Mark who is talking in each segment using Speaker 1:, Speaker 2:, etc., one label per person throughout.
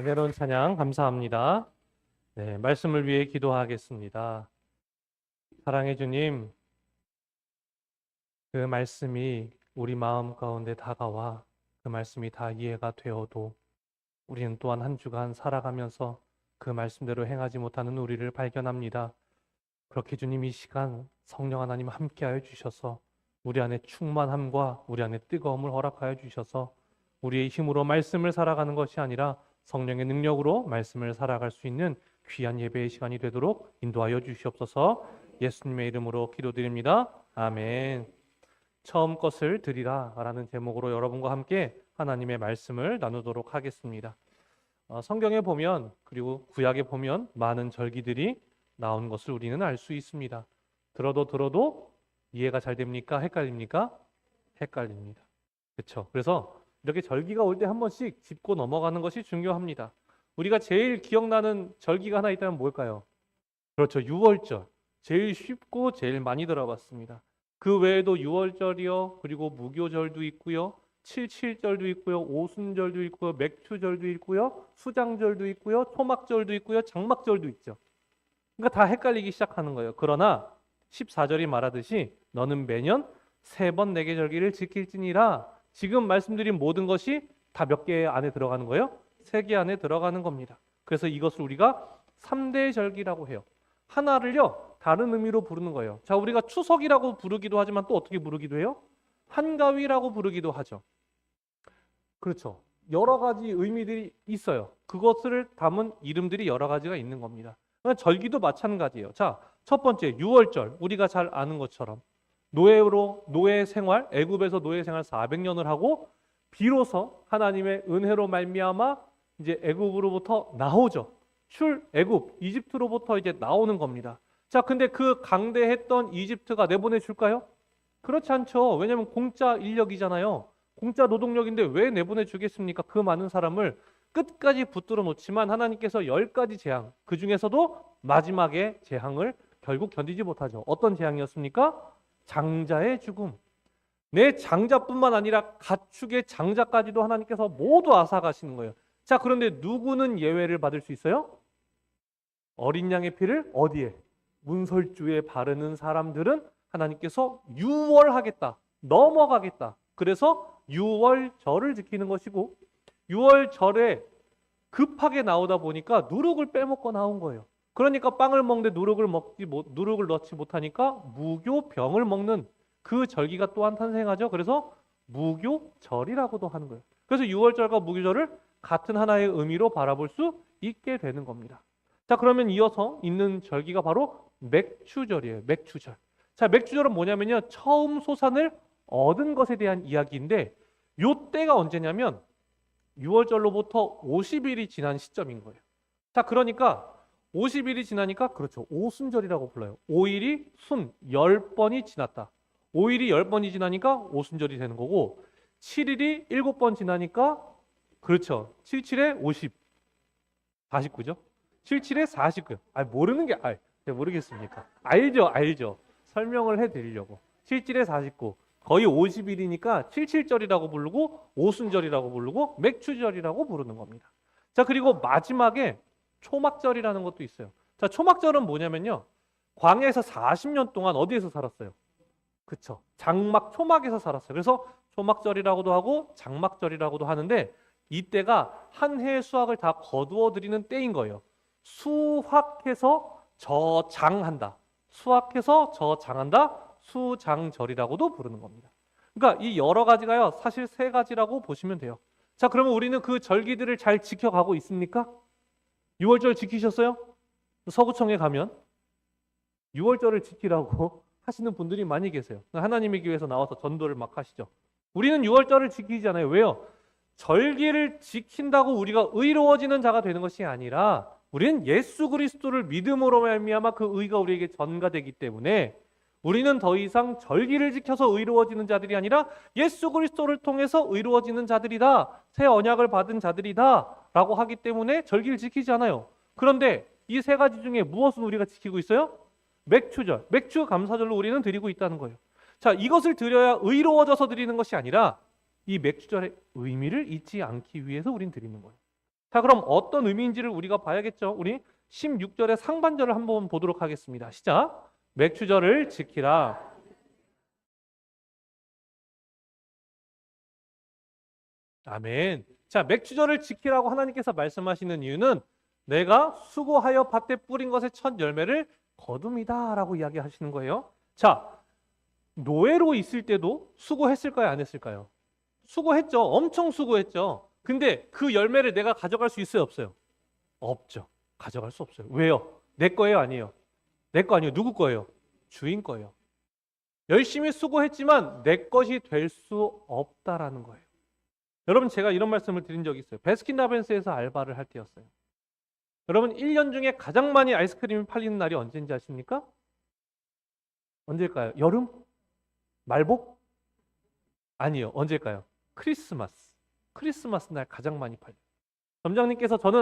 Speaker 1: 은혜로운 찬양 감사합니다. 네, 말씀을 위해 기도하겠습니다. 사랑해 주님, 그 말씀이 우리 마음 가운데 다가와 그 말씀이 다 이해가 되어도 우리는 또한 한 주간 살아가면서 그 말씀대로 행하지 못하는 우리를 발견합니다. 그렇게 주님 이 시간 성령 하나님 함께하여 주셔서 우리 안에 충만함과 우리 안에 뜨거움을 허락하여 주셔서 우리의 힘으로 말씀을 살아가는 것이 아니라 성령의 능력으로 말씀을 살아갈 수 있는 귀한 예배의 시간이 되도록 인도하여 주시옵소서. 예수님의 이름으로 기도드립니다. 아멘. 처음 것을 드리라 라는 제목으로 여러분과 함께 하나님의 말씀을 나누도록 하겠습니다. 성경에 보면 그리고 구약에 보면 많은 절기들이 나온 것을 우리는 알 수 있습니다. 들어도 이해가 잘 됩니까? 헷갈립니까? 헷갈립니다. 그렇죠. 그래서 이렇게 절기가 올 때 한 번씩 짚고 넘어가는 것이 중요합니다. 우리가 제일 기억나는 절기가 하나 있다면 뭘까요? 그렇죠. 유월절. 제일 쉽고 제일 많이 들어봤습니다. 그 외에도 유월절이요. 그리고 무교절도 있고요. 칠칠절도 있고요. 오순절도 있고요. 맥추절도 있고요. 수장절도 있고요. 초막절도 있고요. 장막절도 있죠. 그러니까 다 헷갈리기 시작하는 거예요. 그러나 14절이 말하듯이 너는 매년 3번 내게 절기를 지킬지니라. 지금 말씀드린 모든 것이 다 몇 개 안에 들어가는 거예요? 3개 안에 들어가는 겁니다. 그래서 이것을 우리가 3대 절기라고 해요. 하나를요 다른 의미로 부르는 거예요. 자, 우리가 추석이라고 부르기도 하지만 또 어떻게 부르기도 해요? 한가위라고 부르기도 하죠. 그렇죠. 여러 가지 의미들이 있어요. 그것을 담은 이름들이 여러 가지가 있는 겁니다. 절기도 마찬가지예요. 자, 첫 번째 유월절, 우리가 잘 아는 것처럼 노예 생활, 애굽에서 노예 생활 400년을 하고 비로소 하나님의 은혜로 말미암아 이제 애굽으로부터 나오죠. 출애굽, 이집트로부터 이제 나오는 겁니다. 자, 근데 그 강대했던 이집트가 내보내 줄까요? 그렇지 않죠. 왜냐하면 공짜 인력이잖아요. 공짜 노동력인데 왜 내보내 주겠습니까? 그 많은 사람을 끝까지 붙들어 놓지만 하나님께서 10가지 재앙, 그 중에서도 마지막에 재앙을 결국 견디지 못하죠. 어떤 재앙이었습니까? 장자의 죽음. 내 장자뿐만 아니라 가축의 장자까지도 하나님께서 모두 앗아가시는 거예요. 자, 그런데 누구는 예외를 받을 수 있어요? 어린 양의 피를 어디에? 문설주에 바르는 사람들은 하나님께서 유월하겠다, 넘어가겠다. 그래서 유월절을 지키는 것이고, 유월절에 급하게 나오다 보니까 누룩을 빼먹고 나온 거예요. 그러니까 빵을 먹는데 누룩을 넣지 못하니까 무교병을 먹는 그 절기가 또한 탄생하죠. 그래서 무교절이라고도 하는 거예요. 그래서 유월절과 무교절을 같은 하나의 의미로 바라볼 수 있게 되는 겁니다. 자, 그러면 이어서 있는 절기가 바로 맥추절이에요. 맥추절. 자, 맥추절은 뭐냐면요, 처음 소산을 얻은 것에 대한 이야기인데, 요 때가 언제냐면 6월절로부터 50일이 지난 시점인 거예요. 자, 그러니까 50일이 지나니까 그렇죠. 오순절이라고 불러요. 5일이 순 10번이 지났다. 5일이 10번이 지나니까 오순절이 되는 거고, 7일이 7번 지나니까 그렇죠. 77에 50, 49죠. 77에 49. 모르는 게 모르겠습니까? 알죠. 설명을 해 드리려고. 77에 49. 거의 50일이니까 77절이라고 부르고 오순절이라고 부르고 맥추절이라고 부르는 겁니다. 자, 그리고 마지막에 초막절이라는 것도 있어요. 자, 초막절은 뭐냐면요, 광야에서 40년 동안 어디에서 살았어요? 그쵸, 장막 초막에서 살았어요. 그래서 초막절이라고도 하고 장막절이라고도 하는데, 이때가 한 해의 수확을 다 거두어 드리는 때인 거예요. 수확해서 저장한다. 수확해서 저장한다. 수장절이라고도 부르는 겁니다. 그러니까 이 여러 가지가요, 사실 3가지라고 보시면 돼요. 자, 그러면 우리는 그 절기들을 잘 지켜가고 있습니까? 6월절 지키셨어요? 서구청에 가면 6월절을 지키라고 하시는 분들이 많이 계세요. 하나님의 교회에서 나와서 전도를 막 하시죠. 우리는 6월절을 지키잖아요. 왜요? 절기를 지킨다고 우리가 의로워지는 자가 되는 것이 아니라, 우리는 예수 그리스도를 믿음으로 말미암아 그 의가 우리에게 전가되기 때문에 우리는 더 이상 절기를 지켜서 의로워지는 자들이 아니라 예수 그리스도를 통해서 의로워지는 자들이다, 새 언약을 받은 자들이다 라고 하기 때문에 절기를 지키지 않아요. 그런데 이 3가지 중에 무엇은 우리가 지키고 있어요? 맥추절, 맥추 감사절로 우리는 드리고 있다는 거예요. 자, 이것을 드려야 의로워져서 드리는 것이 아니라 이 맥추절의 의미를 잊지 않기 위해서 우리는 드리는 거예요. 자, 그럼 어떤 의미인지를 우리가 봐야겠죠. 우리 16절의 상반절을 한번 보도록 하겠습니다. 시작. 맥주절을 지키라. 아멘. 자, 맥주절을 지키라고 하나님께서 말씀하시는 이유는 내가 수고하여 밭에 뿌린 것의 첫 열매를 거둠이다라고 이야기하시는 거예요. 자, 노예로 있을 때도 수고했을까요? 안 했을까요? 수고했죠. 엄청 수고했죠. 근데 그 열매를 내가 가져갈 수 있어요? 없어요? 없죠. 가져갈 수 없어요. 왜요? 내 거예요? 아니에요? 내 거 아니에요. 누구 거예요? 주인 거예요. 열심히 수고했지만 내 것이 될 수 없다라는 거예요. 여러분, 제가 이런 말씀을 드린 적이 있어요. 베스킨라빈스에서 알바를 할 때였어요. 여러분, 1년 중에 가장 많이 아이스크림이 팔리는 날이 언제인지 아십니까? 언제일까요? 여름? 말복? 아니요. 언제일까요? 크리스마스. 크리스마스 날 가장 많이 팔려요. 점장님께서 저는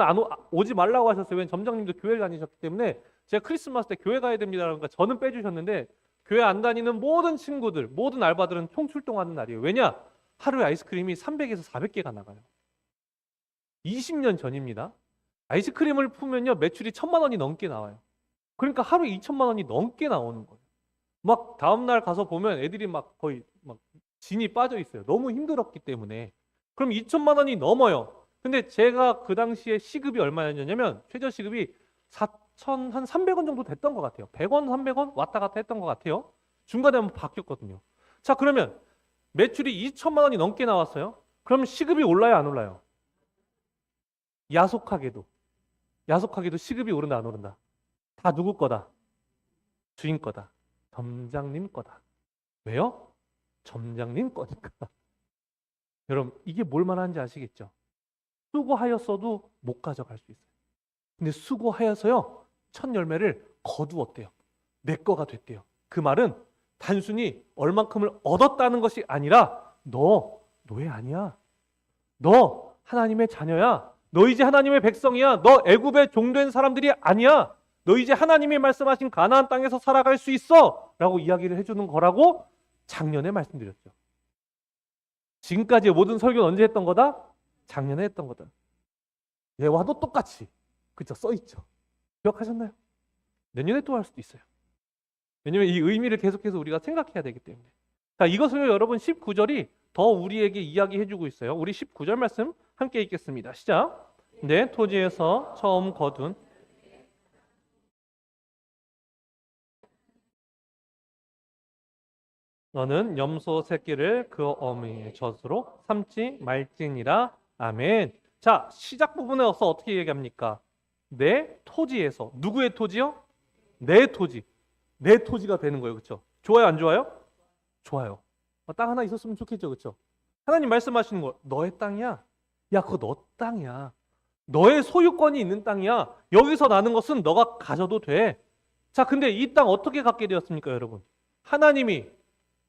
Speaker 1: 오지 말라고 하셨어요. 왜냐면 점장님도 교회를 다니셨기 때문에 제가 크리스마스 때 교회 가야 됩니다. 그러니까 저는 빼주셨는데 교회 안 다니는 모든 친구들, 모든 알바들은 총출동하는 날이에요. 왜냐? 하루에 아이스크림이 300에서 400개가 나가요. 20년 전입니다. 아이스크림을 풀면요 매출이 1,000만 원이 넘게 나와요. 그러니까 하루에 2,000만 원이 넘게 나오는 거예요. 막 다음날 가서 보면 애들이 막 거의 막 진이 빠져 있어요. 너무 힘들었기 때문에. 그럼 2,000만 원이 넘어요. 근데 제가 그 당시에 시급이 얼마였냐면 최저 시급이 4천 한 300원 정도 됐던 것 같아요. 100원, 300원 왔다 갔다 했던 것 같아요. 중간에 한번 바뀌었거든요. 자, 그러면 매출이 2천만 원이 넘게 나왔어요. 그럼 시급이 올라요, 안 올라요? 야속하게도 시급이 오른다, 안 오른다? 다 누구 거다? 주인 거다. 점장님 거다. 왜요? 점장님 거니까. 여러분, 이게 뭘 말하는지 아시겠죠? 수고하였어도 못 가져갈 수 있어요. 근데 수고하여서요 첫 열매를 거두었대요. 내 거가 됐대요. 그 말은 단순히 얼만큼을 얻었다는 것이 아니라 너 노예 아니야. 너 하나님의 자녀야. 너 이제 하나님의 백성이야. 너 애굽의 종된 사람들이 아니야. 너 이제 하나님이 말씀하신 가나안 땅에서 살아갈 수 있어 라고 이야기를 해주는 거라고 작년에 말씀드렸죠. 지금까지의 모든 설교는 언제 했던 거다? 작년에 했던 거다. 얘와도 똑같이 그쵸? 써있죠. 기억하셨나요? 내년에 또 할 수도 있어요. 왜냐면 이 의미를 계속해서 우리가 생각해야 되기 때문에. 자, 이것을 여러분 19절이 더 우리에게 이야기해주고 있어요. 우리 19절 말씀 함께 읽겠습니다. 시작. 내 토지에서 처음 거둔 너는 염소 새끼를 그 어미의 젖으로 삼지 말지니라. 아멘. 자, 시작 부분에서 어떻게 얘기합니까? 내 토지에서. 누구의 토지요? 내 토지. 내 토지가 되는 거예요. 그렇죠? 좋아요, 안 좋아요? 좋아요. 땅 하나 있었으면 좋겠죠. 그렇죠? 하나님 말씀하시는 거 너의 땅이야. 야, 그거 너 땅이야. 너의 소유권이 있는 땅이야. 여기서 나는 것은 너가 가져도 돼. 자, 근데 이 땅 어떻게 갖게 되었습니까, 여러분? 하나님이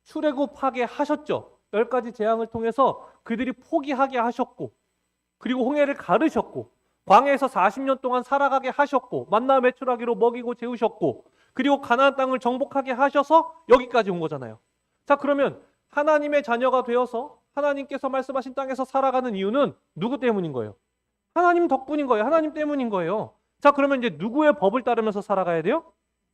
Speaker 1: 출애굽하게 하셨죠. 10가지 재앙을 통해서 그들이 포기하게 하셨고, 그리고 홍해를 가르셨고, 광야에서 40년 동안 살아가게 하셨고, 만나 매출하기로 먹이고 재우셨고, 그리고 가나안 땅을 정복하게 하셔서 여기까지 온 거잖아요. 자, 그러면 하나님의 자녀가 되어서 하나님께서 말씀하신 땅에서 살아가는 이유는 누구 때문인 거예요? 하나님 덕분인 거예요. 하나님 때문인 거예요. 자, 그러면 이제 누구의 법을 따르면서 살아가야 돼요?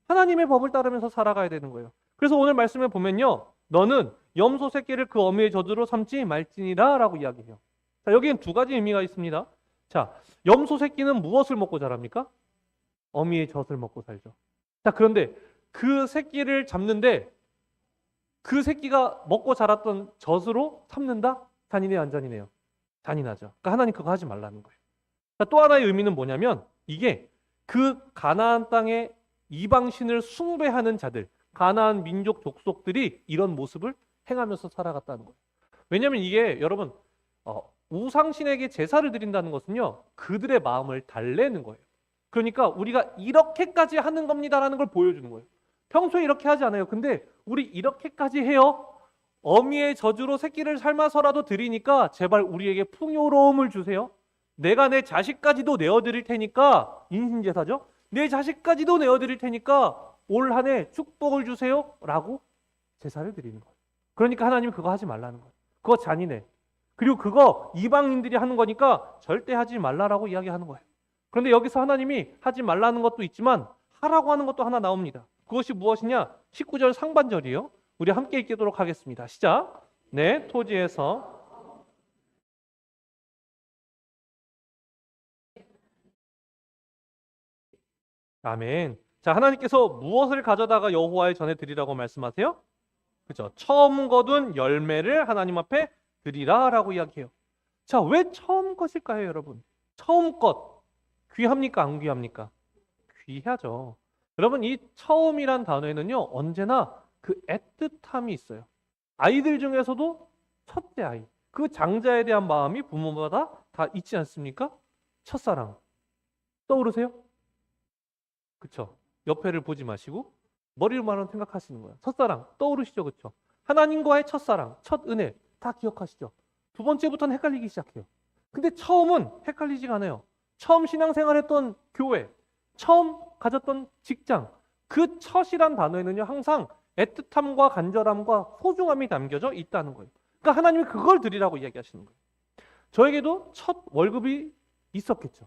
Speaker 1: 하나님의 법을 따르면서 살아가야 되는 거예요. 그래서 오늘 말씀에 보면요, 너는 염소 새끼를 그 어미의 젖으로 삼지 말지니라 라고 이야기해요. 자, 여기엔 두 가지 의미가 있습니다. 자, 염소 새끼는 무엇을 먹고 자랍니까? 어미의 젖을 먹고 살죠. 자, 그런데 그 새끼를 잡는데 그 새끼가 먹고 자랐던 젖으로 삼는다? 잔인해요, 안 잔인해요? 잔인하죠. 그러니까 하나님 그거 하지 말라는 거예요. 자, 또 하나의 의미는 뭐냐면 이게 그 가나안 땅의 이방신을 숭배하는 자들, 가나안 민족 족속들이 이런 모습을 행하면서 살아갔다는 거예요. 왜냐하면 이게 여러분 우상신에게 제사를 드린다는 것은요 그들의 마음을 달래는 거예요. 그러니까 우리가 이렇게까지 하는 겁니다라는 걸 보여주는 거예요. 평소에 이렇게 하지 않아요. 근데 우리 이렇게까지 해요. 어미의 젖으로 새끼를 삶아서라도 드리니까 제발 우리에게 풍요로움을 주세요. 내가 내 자식까지도 내어드릴 테니까, 인신제사죠. 내 자식까지도 내어드릴 테니까 올 한 해 축복을 주세요 라고 제사를 드리는 거예요. 그러니까 하나님은 그거 하지 말라는 거예요. 그거 잔인해. 그리고 그거 이방인들이 하는 거니까 절대 하지 말라라고 이야기하는 거예요. 그런데 여기서 하나님이 하지 말라는 것도 있지만 하라고 하는 것도 하나 나옵니다. 그것이 무엇이냐? 19절 상반절이에요. 우리 함께 읽도록 하겠습니다. 시작. 내 토지에서 아멘. 자, 하나님께서 무엇을 가져다가 여호와의 전에 드리라고 말씀하세요? 그죠? 처음 거둔 열매를 하나님 앞에 드리라라고 이야기해요. 자, 왜 처음 것일까요, 여러분? 처음 것 귀합니까, 안 귀합니까? 귀하죠. 여러분, 이 처음이란 단어에는요, 언제나 그 애틋함이 있어요. 아이들 중에서도 첫째 아이, 그 장자에 대한 마음이 부모마다 다 있지 않습니까? 첫사랑 떠오르세요? 그쵸? 옆에를 보지 마시고 머리로만 생각하시는 거예요. 첫사랑 떠오르시죠, 그쵸? 하나님과의 첫사랑, 첫 은혜 다 기억하시죠? 두 번째부터는 헷갈리기 시작해요. 근데 처음은 헷갈리지가 않아요. 처음 신앙생활했던 교회, 처음 가졌던 직장, 그 첫이란 단어에는요 항상 애틋함과 간절함과 소중함이 담겨져 있다는 거예요. 그러니까 하나님이 그걸 드리라고 이야기하시는 거예요. 저에게도 첫 월급이 있었겠죠.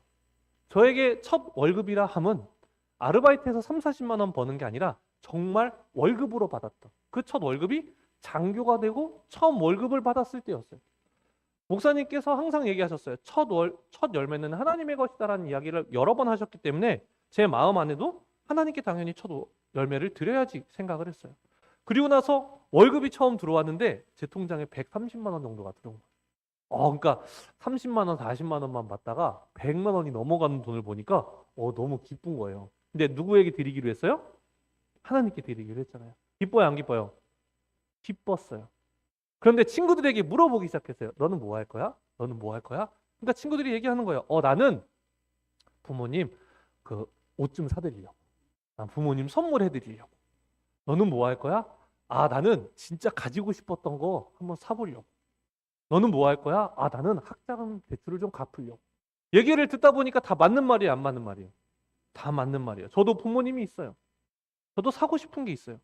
Speaker 1: 저에게 첫 월급이라 함은 아르바이트에서 3, 40만 원 버는 게 아니라 정말 월급으로 받았던 그 첫 월급이 장교가 되고 처음 월급을 받았을 때였어요. 목사님께서 항상 얘기하셨어요. 첫 열매는 하나님의 것이다라는 이야기를 여러 번 하셨기 때문에 제 마음 안에도 하나님께 당연히 첫 열매를 드려야지 생각을 했어요. 그리고 나서 월급이 처음 들어왔는데 제 통장에 130만 원 정도가 들어온 거예요. 그러니까 30만 원, 40만 원만 받다가 100만 원이 넘어가는 돈을 보니까 너무 기쁜 거예요. 근데 누구에게 드리기로 했어요? 하나님께 드리기로 했잖아요. 기뻐요, 안 기뻐요? 기뻤어요. 그런데 친구들에게 물어보기 시작했어요. 너는 뭐 할 거야? 너는 뭐 할 거야? 그러니까 친구들이 얘기하는 거예요. 나는 부모님 그 옷 좀 사드리려고. 난 부모님 선물해 드리려고. 너는 뭐 할 거야? 나는 진짜 가지고 싶었던 거 한번 사보려고. 너는 뭐 할 거야? 나는 학자금 대출을 좀 갚으려고. 얘기를 듣다 보니까 다 맞는 말이에요, 안 맞는 말이에요? 다 맞는 말이에요. 저도 부모님이 있어요. 저도 사고 싶은 게 있어요.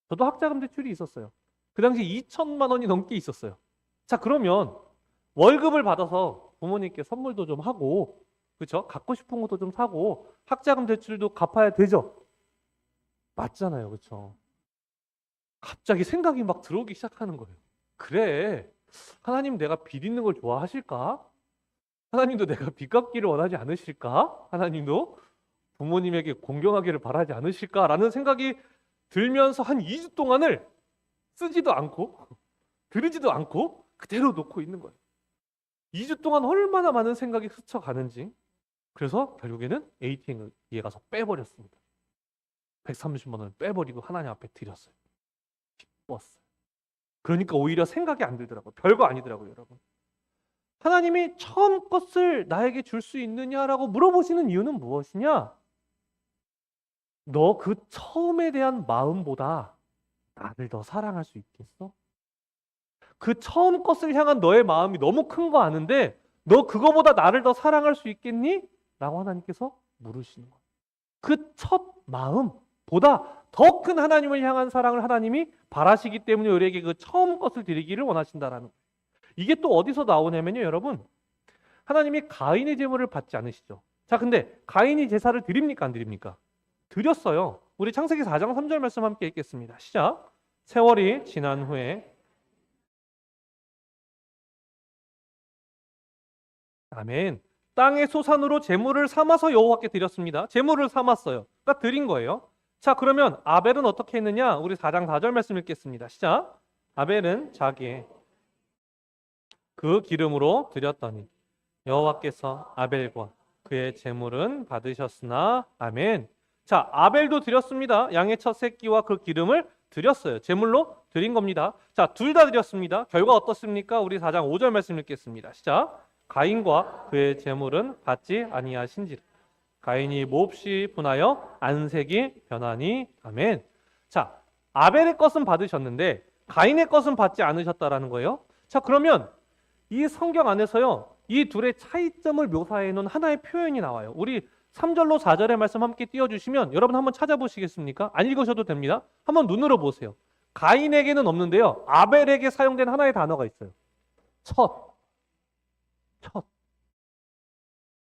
Speaker 1: 저도 학자금 대출이 있었어요. 그 당시 2천만 원이 넘게 있었어요. 자, 그러면 월급을 받아서 부모님께 선물도 좀 하고, 그렇죠? 갖고 싶은 것도 좀 사고, 학자금 대출도 갚아야 되죠. 맞잖아요, 그렇죠? 갑자기 생각이 막 들어오기 시작하는 거예요. 그래, 하나님 내가 빚 있는 걸 좋아하실까? 하나님도 내가 빚 갚기를 원하지 않으실까? 하나님도 부모님에게 공경하기를 바라지 않으실까라는 생각이 들면서 한 2주 동안을 쓰지도 않고 들으지도 않고 그대로 놓고 있는 거예요. 2주 동안 얼마나 많은 생각이 스쳐가는지. 그래서 결국에는 ATM에 가서 빼버렸습니다. 130만 원을 빼버리고 하나님 앞에 드렸어요. 기뻤어요. 그러니까 오히려 생각이 안 들더라고요. 별거 아니더라고요, 여러분. 하나님이 처음 것을 나에게 줄 수 있느냐라고 물어보시는 이유는 무엇이냐? 너 그 처음에 대한 마음보다 나를 더 사랑할 수 있겠어? 그 처음 것을 향한 너의 마음이 너무 큰 거 아는데 너 그거보다 나를 더 사랑할 수 있겠니? 라고 하나님께서 물으시는 거예요. 그 첫 마음보다 더 큰 하나님을 향한 사랑을 하나님이 바라시기 때문에 우리에게 그 처음 것을 드리기를 원하신다라는 거예요. 이게 또 어디서 나오냐면요, 여러분. 하나님이 가인의 제물을 받지 않으시죠. 자, 근데 가인이 제사를 드립니까, 안 드립니까? 드렸어요. 우리 창세기 4장 3절 말씀 함께 읽겠습니다. 시작. 세월이 지난 후에 아멘. 땅의 소산으로 제물을 삼아서 여호와께 드렸습니다. 제물을 삼았어요. 그러니까 드린 거예요. 자, 그러면 아벨은 어떻게 했느냐? 우리 4장 4절 말씀 읽겠습니다. 시작. 아벨은 자기의 그 기름으로 드렸더니 여호와께서 아벨과 그의 제물은 받으셨으나 아멘. 자, 아벨도 드렸습니다. 양의 첫 새끼와 그 기름을 드렸어요. 제물로 드린 겁니다. 자, 둘 다 드렸습니다. 결과 어떻습니까? 우리 4장 5절 말씀 읽겠습니다. 시작. 가인과 그의 제물은 받지 아니하신지라. 가인이 몹시 분하여 안색이 변하니 아멘. 자, 아벨의 것은 받으셨는데 가인의 것은 받지 않으셨다라는 거예요. 자, 그러면 이 성경 안에서요, 이 둘의 차이점을 묘사해 놓은 하나의 표현이 나와요. 우리 3절로 4절의 말씀 함께 띄워주시면 여러분 한번 찾아보시겠습니까? 안 읽으셔도 됩니다. 한번 눈으로 보세요. 가인에게는 없는데요, 아벨에게 사용된 하나의 단어가 있어요. 첫. 첫.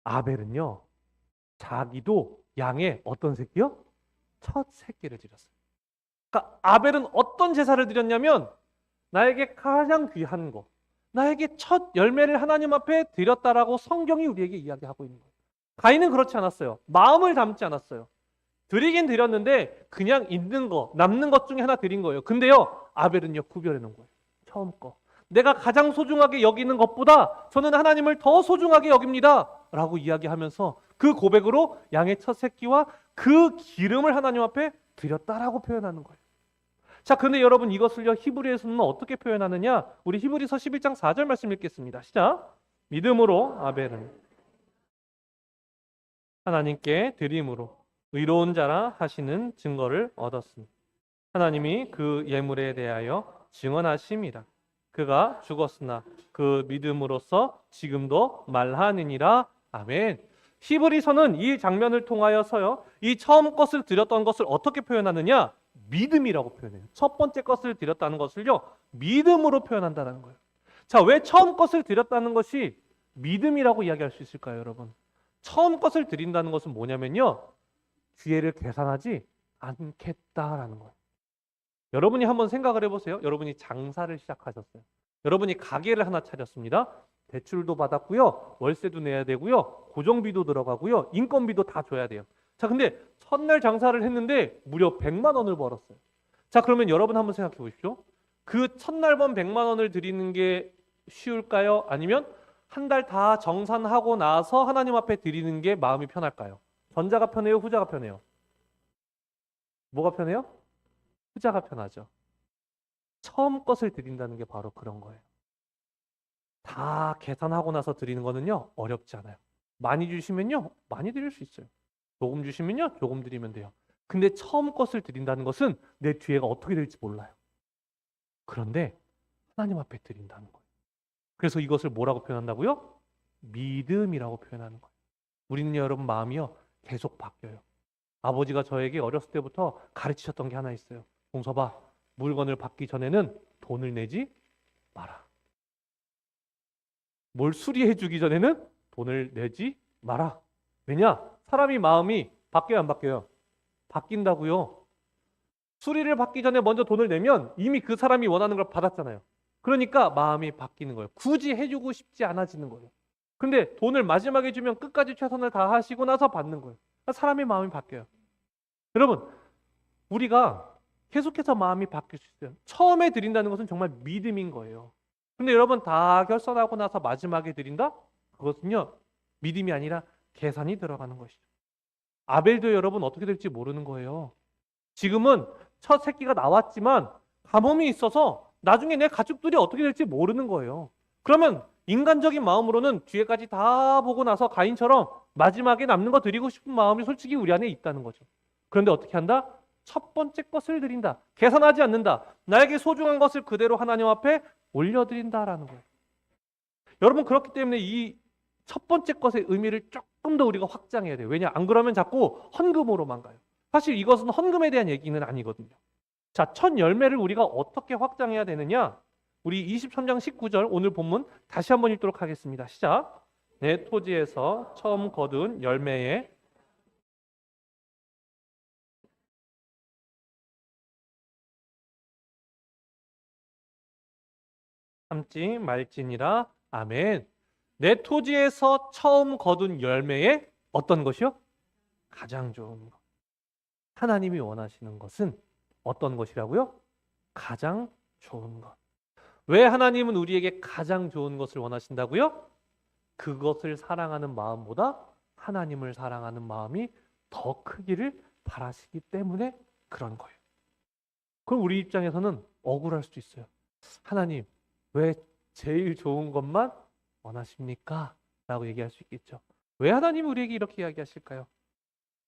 Speaker 1: 아벨은요, 자기도 양의 어떤 새끼요? 첫 새끼를 드렸어요. 그러니까 아벨은 어떤 제사를 드렸냐면 나에게 가장 귀한 거, 나에게 첫 열매를 하나님 앞에 드렸다라고 성경이 우리에게 이야기하고 있는 거예요. 가인은 그렇지 않았어요. 마음을 담지 않았어요. 드리긴 드렸는데 그냥 있는 거, 남는 것 중에 하나 드린 거예요. 근데요, 아벨은요, 구별해 놓은 거예요. 처음 거. 내가 가장 소중하게 여기는 것보다 저는 하나님을 더 소중하게 여깁니다. 라고 이야기하면서 그 고백으로 양의 첫 새끼와 그 기름을 하나님 앞에 드렸다라고 표현하는 거예요. 자, 그런데 여러분 이것을요, 히브리에서는 어떻게 표현하느냐? 우리 히브리서 11장 4절 말씀 읽겠습니다. 시작. 믿음으로 아벨은 하나님께 드림으로 의로운 자라 하시는 증거를 얻었으니 하나님이 그 예물에 대하여 증언하심이라. 그가 죽었으나 그 믿음으로써 지금도 말하느니라. 아멘. 히브리서는 이 장면을 통하여서요, 이 처음 것을 드렸던 것을 어떻게 표현하느냐? 믿음이라고 표현해요. 첫 번째 것을 드렸다는 것을요, 믿음으로 표현한다는 거예요. 자, 왜 처음 것을 드렸다는 것이 믿음이라고 이야기할 수 있을까요, 여러분? 처음 것을 드린다는 것은 뭐냐면요, 뒤에를 계산하지 않겠다라는 거예요. 여러분이 한번 생각을 해보세요. 여러분이 장사를 시작하셨어요. 여러분이 가게를 하나 차렸습니다. 대출도 받았고요, 월세도 내야 되고요, 고정비도 들어가고요, 인건비도 다 줘야 돼요. 자, 근데 첫날 장사를 했는데 무려 100만 원을 벌었어요. 자, 그러면 여러분 한번 생각해 보십시오. 그 첫날 번 100만 원을 드리는 게 쉬울까요? 아니면 한 달 다 정산하고 나서 하나님 앞에 드리는 게 마음이 편할까요? 전자가 편해요? 후자가 편해요? 뭐가 편해요? 후자가 편하죠. 처음 것을 드린다는 게 바로 그런 거예요. 다 계산하고 나서 드리는 거는요, 어렵지 않아요. 많이 주시면요, 많이 드릴 수 있어요. 조금 주시면요, 조금 드리면 돼요. 근데 처음 것을 드린다는 것은 내 뒤에가 어떻게 될지 몰라요. 그런데 하나님 앞에 드린다는 거예요. 그래서 이것을 뭐라고 표현한다고요? 믿음이라고 표현하는 거예요. 우리는 여러분 마음이요, 계속 바뀌어요. 아버지가 저에게 어렸을 때부터 가르치셨던 게 하나 있어요. 동서봐, 물건을 받기 전에는 돈을 내지 마라. 뭘 수리해 주기 전에는 돈을 내지 마라. 왜냐? 사람이 마음이 바뀌어요, 안 바뀌어요? 바뀐다고요. 수리를 받기 전에 먼저 돈을 내면 이미 그 사람이 원하는 걸 받았잖아요. 그러니까 마음이 바뀌는 거예요. 굳이 해주고 싶지 않아지는 거예요. 근데 돈을 마지막에 주면 끝까지 최선을 다하시고 나서 받는 거예요. 사람의 마음이 바뀌어요. 여러분, 우리가 계속해서 마음이 바뀔 수 있어요. 처음에 드린다는 것은 정말 믿음인 거예요. 근데 여러분 다 결산하고 나서 마지막에 드린다? 그것은요, 믿음이 아니라 계산이 들어가는 것이죠. 아벨도 여러분 어떻게 될지 모르는 거예요. 지금은 첫 새끼가 나왔지만 가뭄이 있어서 나중에 내 가축들이 어떻게 될지 모르는 거예요. 그러면 인간적인 마음으로는 뒤에까지 다 보고 나서 가인처럼 마지막에 남는 거 드리고 싶은 마음이 솔직히 우리 안에 있다는 거죠. 그런데 어떻게 한다? 첫 번째 것을 드린다. 계산하지 않는다. 나에게 소중한 것을 그대로 하나님 앞에 올려드린다라는 거예요. 여러분, 그렇기 때문에 이 첫 번째 것의 의미를 조금 더 우리가 확장해야 돼요. 왜냐? 안 그러면 자꾸 헌금으로만 가요. 사실 이것은 헌금에 대한 얘기는 아니거든요. 자, 첫 열매를 우리가 어떻게 확장해야 되느냐? 우리 23장 19절 오늘 본문 다시 한번 읽도록 하겠습니다. 시작. 내 토지에서 처음 거둔 열매에 참지 말지니라. 아멘. 내 토지에서 처음 거둔 열매에 어떤 것이요? 가장 좋은 것. 하나님이 원하시는 것은 어떤 것이라고요? 가장 좋은 것. 왜 하나님은 우리에게 가장 좋은 것을 원하신다고요? 그것을 사랑하는 마음보다 하나님을 사랑하는 마음이 더 크기를 바라시기 때문에 그런 거예요. 그럼 우리 입장에서는 억울할 수도 있어요. 하나님, 왜 제일 좋은 것만 원하십니까? 라고 얘기할 수 있겠죠. 왜 하나님이 우리에게 이렇게 이야기하실까요?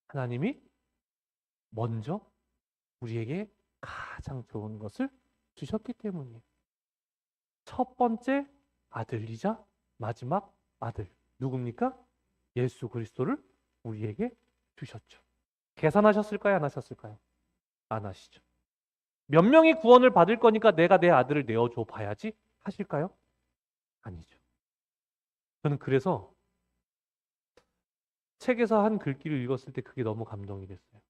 Speaker 1: 하나님이 먼저 우리에게 가장 좋은 것을 주셨기 때문이에요. 첫 번째 아들이자 마지막 아들. 누굽니까? 예수 그리스도를 우리에게 주셨죠. 계산하셨을까요? 안 하셨을까요? 안 하시죠. 몇 명이 구원을 받을 거니까 내가 내 아들을 내어줘 봐야지 하실까요? 아니죠. 저는 그래서 책에서 한 글귀를 읽었을 때 그게 너무 감동이 됐어요.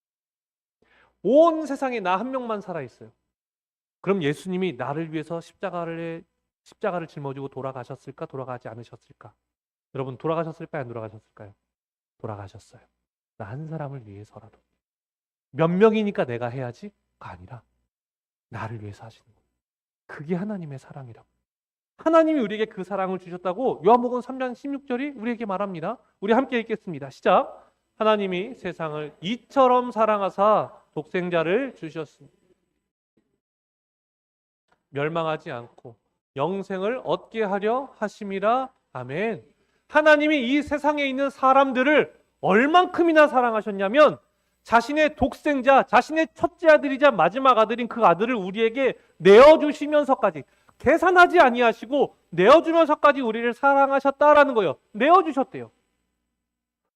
Speaker 1: 온 세상에 나 한 명만 살아있어요. 그럼 예수님이 나를 위해서 십자가를 짊어지고 돌아가셨을까? 돌아가지 않으셨을까? 여러분, 돌아가셨을까요? 안 돌아가셨을까요? 돌아가셨어요. 나 한 사람을 위해서라도. 몇 명이니까 내가 해야지가 아니라 나를 위해서 하시는 거예요. 그게 하나님의 사랑이라고. 하나님이 우리에게 그 사랑을 주셨다고 요한복음 3장 16절이 우리에게 말합니다. 우리 함께 읽겠습니다. 시작. 하나님이 세상을 이처럼 사랑하사 독생자를 주셨으니 멸망하지 않고 영생을 얻게 하려 하심이라. 아멘. 하나님이 이 세상에 있는 사람들을 얼만큼이나 사랑하셨냐면 자신의 독생자, 자신의 첫째 아들이자 마지막 아들인 그 아들을 우리에게 내어주시면서까지, 계산하지 아니하시고 내어주면서까지 우리를 사랑하셨다라는 거예요. 내어주셨대요.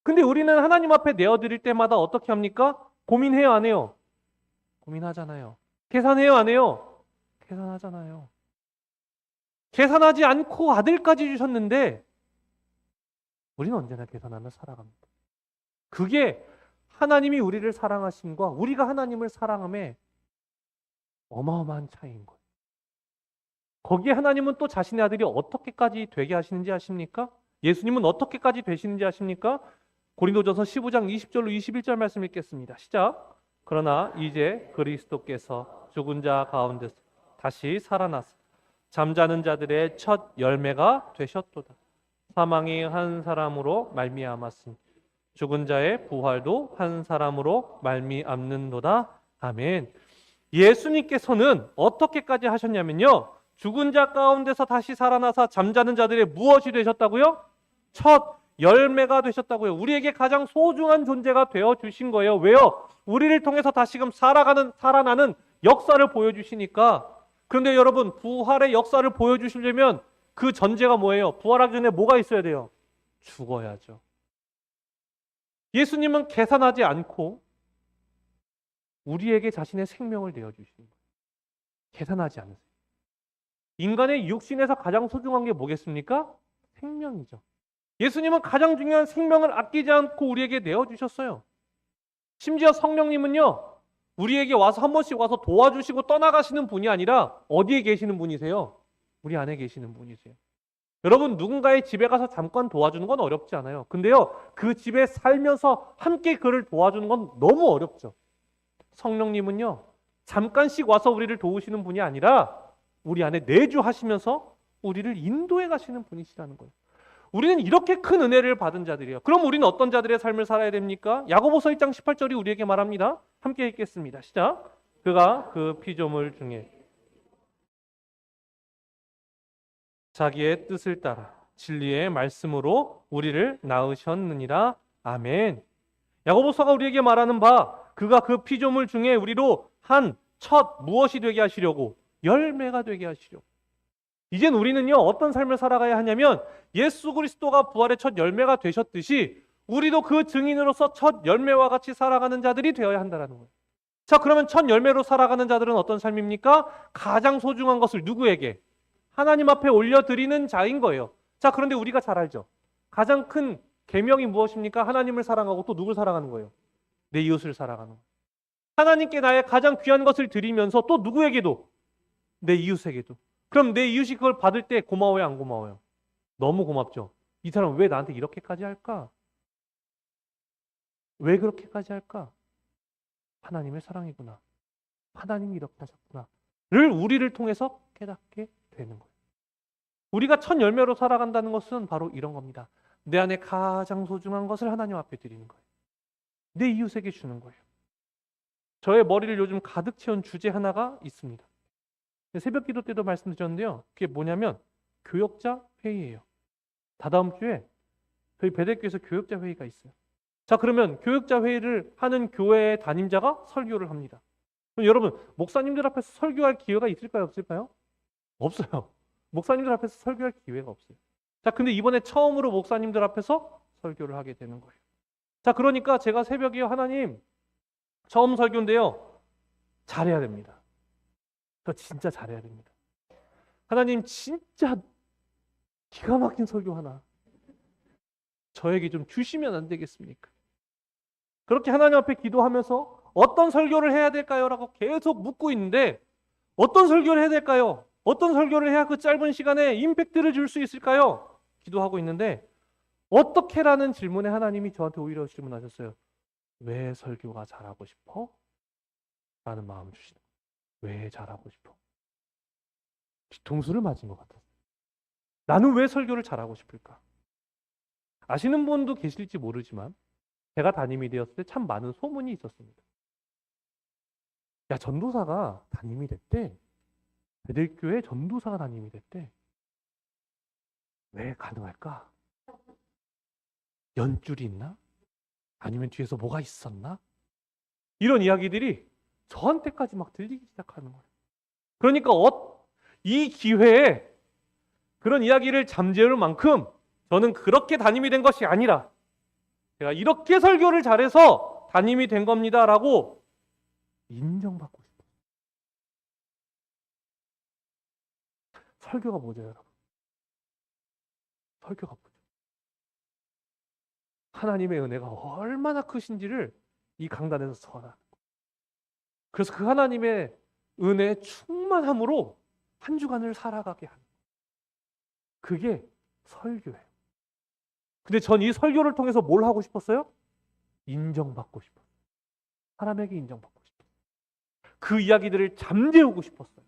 Speaker 1: 근데 우리는 하나님 앞에 내어드릴 때마다 어떻게 합니까? 고민해요, 안 해요? 고민하잖아요. 계산해요, 안 해요? 계산하잖아요. 계산하지 않고 아들까지 주셨는데 우리는 언제나 계산하며 살아갑니다. 그게 하나님이 우리를 사랑하심과 우리가 하나님을 사랑함의 어마어마한 차이인 거예요. 거기에 하나님은 또 자신의 아들이 어떻게까지 되게 하시는지 아십니까? 예수님은 어떻게까지 되시는지 아십니까? 고린도전서 15장 20절로 21절 말씀 읽겠습니다. 시작. 그러나 이제 그리스도께서 죽은 자 가운데서 다시 살아나서 잠자는 자들의 첫 열매가 되셨도다. 사망이 한 사람으로 말미암았으니 죽은 자의 부활도 한 사람으로 말미암는도다. 아멘. 예수님께서는 어떻게까지 하셨냐면요, 죽은 자 가운데서 다시 살아나서 잠자는 자들의 무엇이 되셨다고요? 첫 열매가 되셨다고요. 우리에게 가장 소중한 존재가 되어 주신 거예요. 왜요? 우리를 통해서 다시금 살아나는 역사를 보여주시니까. 그런데 여러분, 부활의 역사를 보여주시려면 그 전제가 뭐예요? 부활하기 전에 뭐가 있어야 돼요? 죽어야죠. 예수님은 계산하지 않고 우리에게 자신의 생명을 내어주시는 거예요. 계산하지 않으세요. 인간의 육신에서 가장 소중한 게 뭐겠습니까? 생명이죠. 예수님은 가장 중요한 생명을 아끼지 않고 우리에게 내어주셨어요. 심지어 성령님은요, 우리에게 와서 한 번씩 와서 도와주시고 떠나가시는 분이 아니라 어디에 계시는 분이세요? 우리 안에 계시는 분이세요. 여러분, 누군가의 집에 가서 잠깐 도와주는 건 어렵지 않아요. 근데요, 그 집에 살면서 함께 그를 도와주는 건 너무 어렵죠. 성령님은요, 잠깐씩 와서 우리를 도우시는 분이 아니라 우리 안에 내주하시면서 우리를 인도해 가시는 분이시라는 거예요. 우리는 이렇게 큰 은혜를 받은 자들이에요. 그럼 우리는 어떤 자들의 삶을 살아야 됩니까? 야고보서 1장 18절이 우리에게 말합니다. 함께 읽겠습니다. 시작. 그가 그 피조물 중에 자기의 뜻을 따라 진리의 말씀으로 우리를 낳으셨느니라. 아멘. 야고보서가 우리에게 말하는 바, 그가 그 피조물 중에 우리로 한 첫 무엇이 되게 하시려고? 열매가 되게 하시려고. 이젠 우리는요, 어떤 삶을 살아가야 하냐면 예수 그리스도가 부활의 첫 열매가 되셨듯이 우리도 그 증인으로서 첫 열매와 같이 살아가는 자들이 되어야 한다는 거예요. 자, 그러면 첫 열매로 살아가는 자들은 어떤 삶입니까? 가장 소중한 것을 누구에게? 하나님 앞에 올려드리는 자인 거예요. 자, 그런데 우리가 잘 알죠. 가장 큰 계명이 무엇입니까? 하나님을 사랑하고 또 누굴 사랑하는 거예요? 내 이웃을 사랑하는 거예요. 하나님께 나의 가장 귀한 것을 드리면서 또 누구에게도? 내 이웃에게도. 그럼 내 이웃이 그걸 받을 때 고마워요, 안 고마워요? 너무 고맙죠. 이 사람 왜 나한테 이렇게까지 할까? 왜 그렇게까지 할까? 하나님의 사랑이구나. 하나님이 이렇게 하셨구나.를 우리를 통해서 깨닫게 되는 거예요. 우리가 첫 열매로 살아간다는 것은 바로 이런 겁니다. 내 안에 가장 소중한 것을 하나님 앞에 드리는 거예요. 내 이웃에게 주는 거예요. 저의 머리를 요즘 가득 채운 주제 하나가 있습니다. 새벽 기도 때도 말씀드렸는데요. 그게 뭐냐면 교역자 회의예요. 다다음 주에 저희 베델교회에서 교역자 회의가 있어요. 자, 그러면 교역자 회의를 하는 교회의 담임자가 설교를 합니다. 그럼 여러분, 목사님들 앞에서 설교할 기회가 있을까요, 없을까요? 없어요. 목사님들 앞에서 설교할 기회가 없어요. 자, 근데 이번에 처음으로 목사님들 앞에서 설교를 하게 되는 거예요. 자, 그러니까 제가 새벽에 하나님, 처음 설교인데요, 잘해야 됩니다. 저 진짜 잘해야 됩니다. 하나님, 진짜 기가 막힌 설교 하나 저에게 좀 주시면 안 되겠습니까? 그렇게 하나님 앞에 기도하면서 어떤 설교를 해야 될까요? 라고 계속 묻고 있는데 어떤 설교를 해야 될까요? 어떤 설교를 해야 그 짧은 시간에 임팩트를 줄 수 있을까요? 기도하고 있는데 어떻게라는 질문에 하나님이 저한테 오히려 질문하셨어요. 왜 설교가 잘하고 싶어? 라는 마음을 주시는 거예요. 왜 잘하고 싶어? 뒤통수를 맞은 것 같았어요. 나는 왜 설교를 잘하고 싶을까? 아시는 분도 계실지 모르지만 제가 담임이 되었을 때 참 많은 소문이 있었습니다. 야, 전도사가 담임이 됐대. 베들교회 전도사가 담임이 됐대. 왜 가능할까? 연줄이 있나? 아니면 뒤에서 뭐가 있었나? 이런 이야기들이 저한테까지 막 들리기 시작하는 거예요. 그러니까 이 기회에 그런 이야기를 잠재울 만큼 저는 그렇게 담임이 된 것이 아니라 제가 이렇게 설교를 잘해서 담임이 된 겁니다라고 인정받고 싶어요. 설교가 뭐죠, 여러분? 설교가 뭐죠? 하나님의 은혜가 얼마나 크신지를 이 강단에서 전하는 거예요. 그래서 그 하나님의 은혜의 충만함으로 한 주간을 살아가게 하는 거예요. 그게 설교예요. 근데 전 이 설교를 통해서 뭘 하고 싶었어요? 인정받고 싶었어요. 사람에게 인정받고 싶었어요. 그 이야기들을 잠재우고 싶었어요.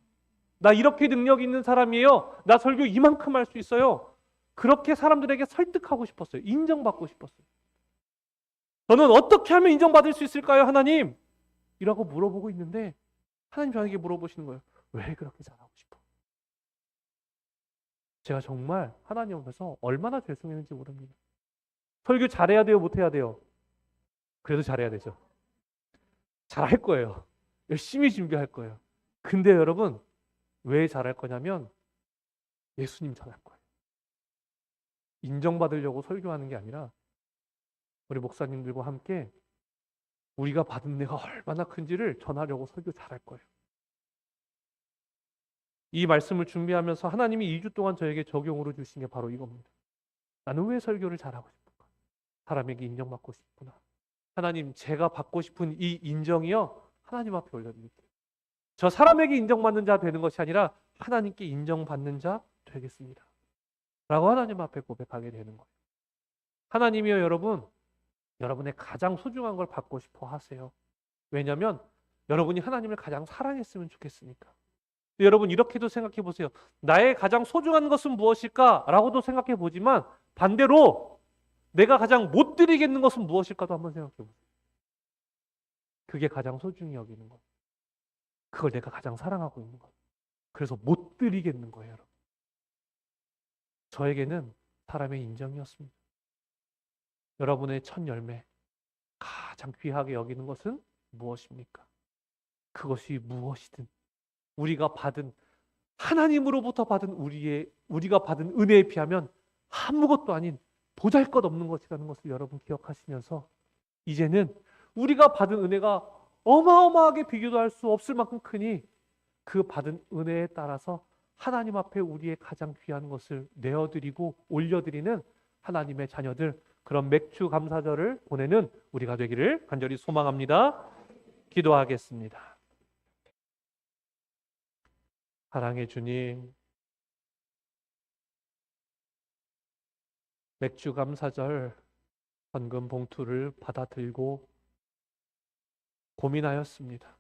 Speaker 1: 나 이렇게 능력 있는 사람이에요. 나 설교 이만큼 할 수 있어요. 그렇게 사람들에게 설득하고 싶었어요. 인정받고 싶었어요. 저는 어떻게 하면 인정받을 수 있을까요, 하나님? 이라고 물어보고 있는데 하나님 저에게 물어보시는 거예요. 왜 그렇게 잘하고 싶어? 제가 정말 하나님 앞에서 얼마나 죄송했는지 모릅니다. 설교 잘해야 돼요, 못해야 돼요? 그래도 잘해야 되죠. 잘할 거예요. 열심히 준비할 거예요. 근데 여러분, 왜 잘할 거냐면 예수님 전할 거예요. 인정받으려고 설교하는 게 아니라 우리 목사님들과 함께 우리가 받은 은혜가 얼마나 큰지를 전하려고 설교 잘할 거예요. 이 말씀을 준비하면서 하나님이 2주 동안 저에게 적용으로 주신 게 바로 이겁니다. 나는 왜 설교를 잘하고 싶을까? 사람에게 인정받고 싶구나. 하나님, 제가 받고 싶은 이 인정이요, 하나님 앞에 올려드릴게요. 저 사람에게 인정받는 자 되는 것이 아니라 하나님께 인정받는 자 되겠습니다. 라고 하나님 앞에 고백하게 되는 거예요. 하나님이요, 여러분, 여러분의 가장 소중한 걸 받고 싶어 하세요. 왜냐하면 여러분이 하나님을 가장 사랑했으면 좋겠으니까. 여러분 이렇게도 생각해 보세요. 나의 가장 소중한 것은 무엇일까? 라고도 생각해 보지만 반대로 내가 가장 못 드리겠는 것은 무엇일까도 한번 생각해 보세요. 그게 가장 소중히 여기는 거예요. 그걸 내가 가장 사랑하고 있는 거예요. 그래서 못 드리겠는 거예요, 여러분. 저에게는 사람의 인정이었습니다. 여러분의 첫 열매, 가장 귀하게 여기는 것은 무엇입니까? 그것이 무엇이든 우리가 받은 하나님으로부터 받은 우리가 받은 은혜에 비하면 아무것도 아닌 보잘것없는 것이라는 것을 여러분 기억하시면서 이제는 우리가 받은 은혜가 어마어마하게 비교도 할 수 없을 만큼 크니 그 받은 은혜에 따라서 하나님 앞에 우리의 가장 귀한 것을 내어드리고 올려드리는 하나님의 자녀들, 그런 맥주 감사절을 보내는 우리가 되기를 간절히 소망합니다. 기도하겠습니다. 사랑의 주님, 맥주 감사절 헌금 봉투를 받아 들고 고민하였습니다.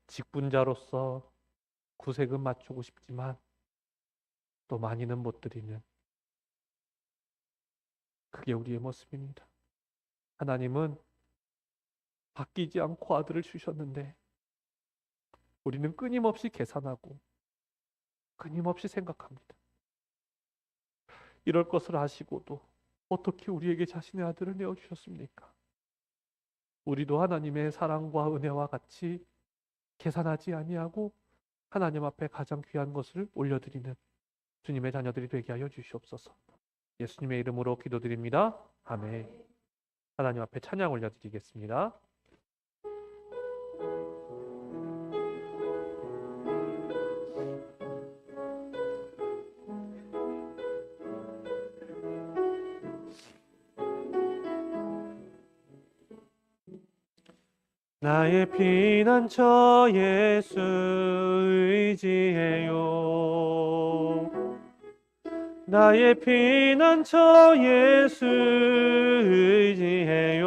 Speaker 1: 직분자로서 구세금 맞추고 싶지만 또 많이는 못 드리는, 그게 우리의 모습입니다. 하나님은 바뀌지 않고 아들을 주셨는데 우리는 끊임없이 계산하고 끊임없이 생각합니다. 이럴 것을 아시고도 어떻게 우리에게 자신의 아들을 내어주셨습니까? 우리도 하나님의 사랑과 은혜와 같이 계산하지 아니하고 하나님 앞에 가장 귀한 것을 올려드리는 주님의 자녀들이 되게 하여 주시옵소서. 예수님의 이름으로 기도드립니다. 아멘. 하나님 앞에 찬양 올려드리겠습니다. 나의 피난처 예수 의지해요. 나의 피난처 예수 의지해요.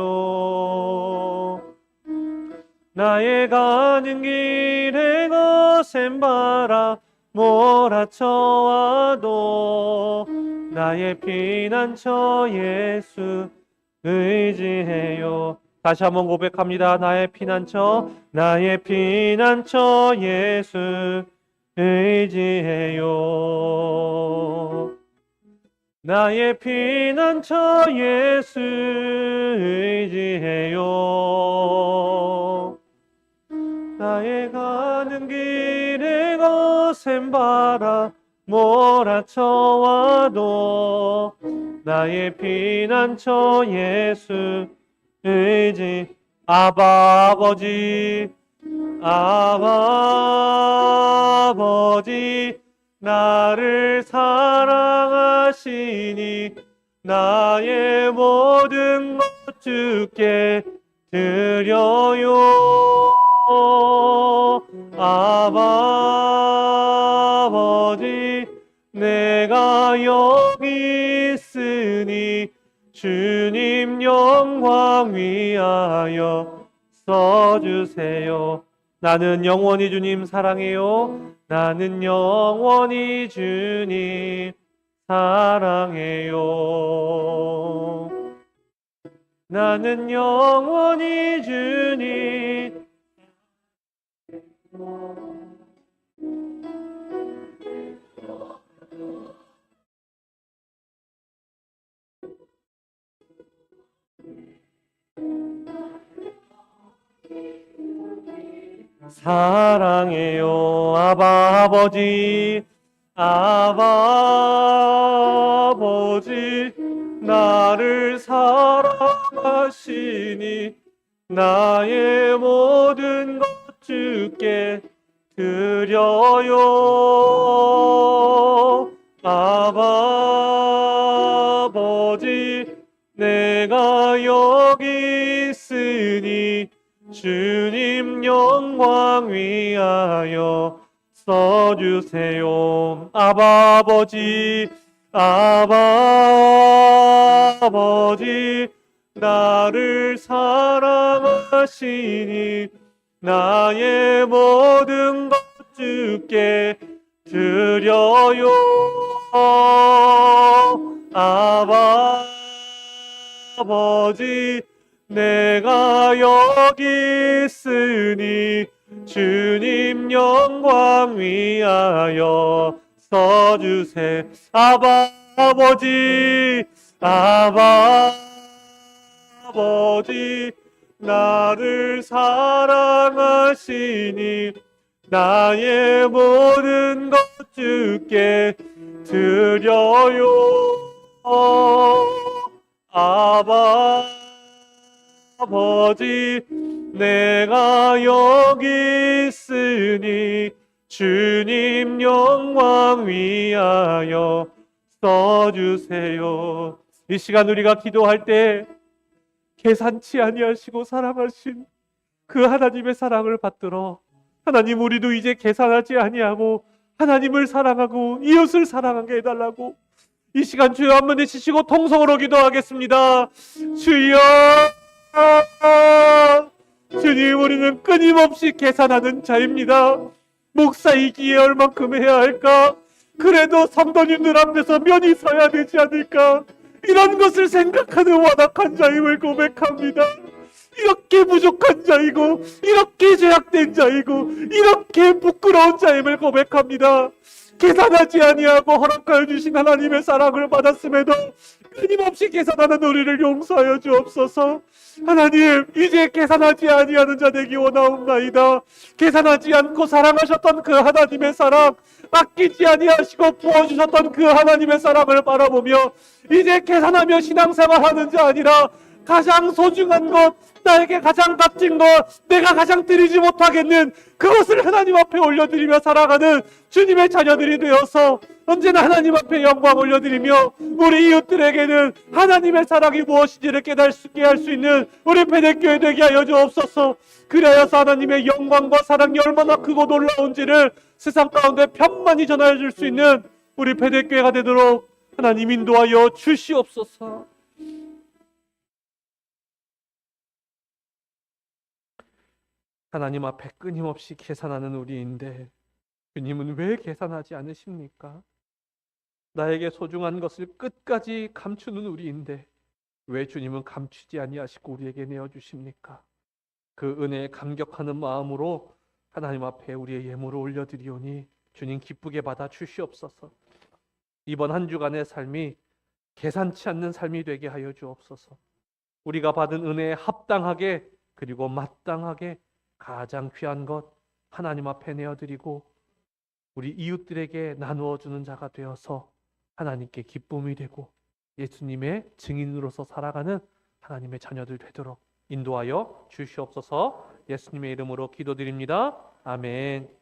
Speaker 1: 나의 가는 길에 거센 바람 몰아쳐와도 나의 피난처 예수 의지해요. 다시 한번 고백합니다. 나의 피난처 예수 의지해요. 나의 피난처 예수 의지해요. 나의 가는 길에 거센 바람 몰아쳐와도 나의 피난처 예수 의지. 아버지 나를 사랑하시니 나의 모든 것 주께 드려요. 아버지 내가 여기 있으니 주님 영광 위하여 써주세요. 나는 영원히 주님 사랑해요. 나는 영원히 주님 사랑해요. 나는 영원히 주님 사랑해요. 아버지 나를 사랑하시니 나의 모든 것 주께 드려요. 아버지 내가 여기 있으니 주님 영광 위하여 써주세요. 아버지 나를 사랑하시니 나의 모든 것 주께 드려요. 아버지 내가 여기 있으니 주님 영광 위하여 써주세. 아버지 나를 사랑하시니 나의 모든 것 주께 드려요. 아버지 내가 여기 있으니 주님 영광 위하여 써주세요. 이 시간 우리가 기도할 때 계산치 아니하시고 사랑하신 그 하나님의 사랑을 받들어 하나님 우리도 이제 계산하지 아니하고 하나님을 사랑하고 이웃을 사랑하게 해달라고 이 시간 주여 한번 내치시고 통성으로 기도하겠습니다. 주여 주님 우리는 끊임없이 계산하는 자입니다. 목사이기에 얼만큼 해야 할까? 그래도 성도님들 앞에서 면이 서야 되지 않을까? 이런 것을 생각하는 완악한 자임을 고백합니다. 이렇게 부족한 자이고 이렇게 죄악된 자이고 이렇게 부끄러운 자임을 고백합니다. 계산하지 아니하고 허락하여 주신 하나님의 사랑을 받았음에도 끊임없이 계산하는 우리를 용서하여 주옵소서. 하나님 이제 계산하지 아니하는 자 되기 원하옵나이다. 계산하지 않고 사랑하셨던 그 하나님의 사랑, 아끼지 아니하시고 부어주셨던 그 하나님의 사랑을 바라보며 이제 계산하며 신앙생활하는 자 아니라 가장 소중한 것, 나에게 가장 값진 것, 내가 가장 드리지 못하겠는 그것을 하나님 앞에 올려드리며 살아가는 주님의 자녀들이 되어서 언제나 하나님 앞에 영광 올려드리며 우리 이웃들에게는 하나님의 사랑이 무엇인지를 깨닫게 할 수 있는 우리 베델교회 되게 하여 주옵소서. 그래야서 하나님의 영광과 사랑이 얼마나 크고 놀라운지를 세상 가운데 편만히 전하여 줄 수 있는 우리 베델교회가 되도록 하나님 인도하여 주시옵소서. 하나님 앞에 끊임없이 계산하는 우리인데 주님은 왜 계산하지 않으십니까? 나에게 소중한 것을 끝까지 감추는 우리인데 왜 주님은 감추지 아니하시고 우리에게 내어주십니까? 그 은혜에 감격하는 마음으로 하나님 앞에 우리의 예물을 올려드리오니 주님 기쁘게 받아 주시옵소서. 이번 한 주간의 삶이 계산치 않는 삶이 되게 하여 주옵소서. 우리가 받은 은혜에 합당하게 그리고 마땅하게 가장 귀한 것 하나님 앞에 내어드리고 우리 이웃들에게 나누어 주는 자가 되어서 하나님께 기쁨이 되고 예수님의 증인으로서 살아가는 하나님의 자녀들 되도록 인도하여 주시옵소서. 예수님의 이름으로 기도드립니다. 아멘.